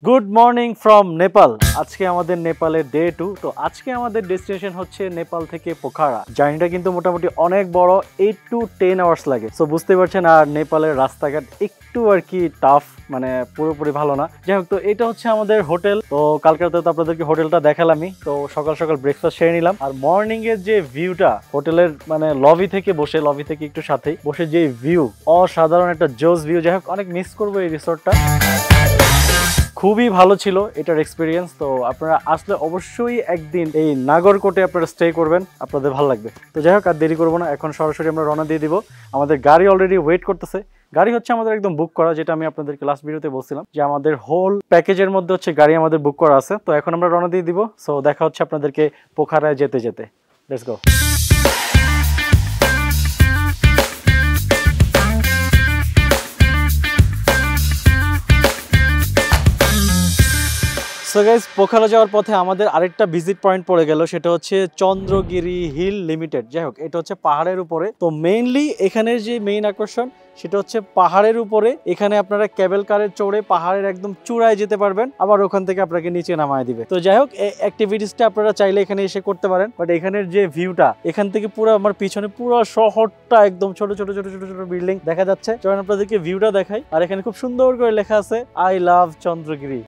Good morning from Nepal. আজকে আমাদের নেপালের ডে 2। তো আজকে আমাদের ডেস্টিনেশন হচ্ছে নেপাল থেকে পোখারা। জার্নিটা কিন্তু মোটামুটি অনেক বড়, 8 to 10 আওয়ার্স লাগে। সো বুঝতে পারছেন, আর নেপালের রাস্তাঘাট একটু আর কি টাফ, মানে পুরোপুরি ভালো না। যাই হোক, তো এটা হচ্ছে আমাদের হোটেল। তো কালকে রাতে তো আপনাদেরকে হোটেলটা দেখালামই। তো সকাল সকাল ব্রেকফাস্ট সেরে নিলাম। আর মর্নিং এর যে ভিউটা হোটেলের মানে লবি থেকে একটু সাথেই বসে যে ভিউ, অসাধারণ একটা জোস ভিউ। যাই হোক, অনেক মিস করবো এই রিসোর্টটা। খুবই ভালো ছিল এটার এক্সপিরিয়েন্স। তো আপনারা আসলে অবশ্যই একদিন এই নাগরকোটে আপনারা স্টে করবেন, আপনাদের ভালো লাগবে। তো যাই হোক, আর দেরি করবো না, এখন সরাসরি আমরা রওনা দিয়ে দিব। আমাদের গাড়ি অলরেডি ওয়েট করতেছে। গাড়ি হচ্ছে আমাদের একদম বুক করা, যেটা আমি আপনাদেরকে লাস্ট ভিডিওতে বলছিলাম যে আমাদের হোল প্যাকেজের মধ্যে হচ্ছে গাড়ি আমাদের বুক করা আছে। তো এখন আমরা রওনা দিয়ে দিব। সো দেখা হচ্ছে আপনাদেরকে পোখারায় যেতে যেতে। Let's go. So guys, Pokhara যাওয়ার পথে আমাদের আরেকটা ভিজিট পয়েন্ট পড়ে গেল, সেটা হচ্ছে চন্দ্রগিরি হিল লিমিটেড। যাই হোক, এটা হচ্ছে পাহাড়ের উপরে। তো মেইনলি এখানের যে মেইন আকর্ষণ সেটা হচ্ছে পাহাড়ের উপরে। এখানে আপনারা কেবল কারে চড়ে পাহাড়ের একদম চূড়ায় যেতে পারবেন, আবার ওখান থেকে আপনাকে নিচে নামায় দিবে। তো যাই হোক, এই অ্যাক্টিভিটিসটা আপনারা চাইলে এখানে এসে করতে পারেন। বাট এখানের যে ভিউটা, এখান থেকে পুরো আমার পিছনে পুরো শহরটা একদম ছোট ছোট ছোট ছোট ছোট বিল্ডিং দেখা যাচ্ছে। যখন আপনাদেরকে ভিউটা দেখাই, আর এখানে খুব সুন্দর করে লেখা আছে আই লাভ চন্দ্রগিরি।